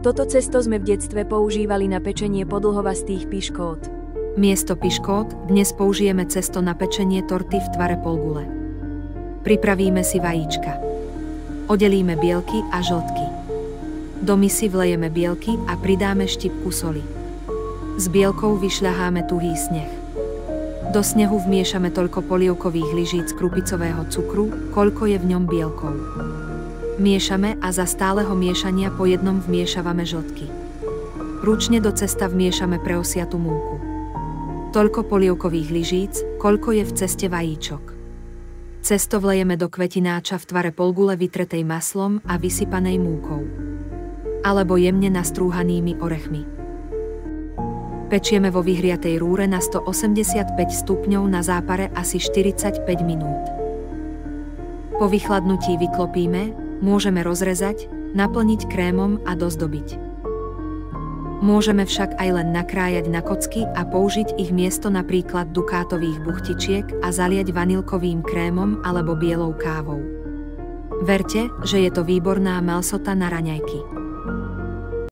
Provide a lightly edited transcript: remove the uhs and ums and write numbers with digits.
Toto cesto sme v detstve používali na pečenie podlhovastých piškôt. Miesto piškôt dnes použijeme cesto na pečenie torty v tvare polgule. Pripravíme si vajíčka. Oddelíme bielky a žltky. Do misy vlejeme bielky a pridáme štipku soli. S bielkou vyšľaháme tuhý sneh. Do snehu vmiešame toľko polievkových lyžíc krupicového cukru, koľko je v ňom bielkov. Miešame a za stáleho miešania po jednom vmiešavame žltky. Ručne do cesta vmiešame preosiatú múku. Toľko polievkových lyžíc, koľko je v ceste vajíčok. Cesto vlejeme do kvetináča v tvare polgule vytretej maslom a vysypanej múkou. Alebo jemne nastrúhanými orechmi. Pečieme vo vyhriatej rúre na 185 stupňov na zápare asi 45 minút. Po vychladnutí vyklopíme, môžeme rozrezať, naplniť krémom a dozdobiť. Môžeme však aj len nakrájať na kocky a použiť ich miesto napríklad dukátových buchtičiek a zaliať vanilkovým krémom alebo bielou kávou. Verte, že je to výborná malsota na raňajky.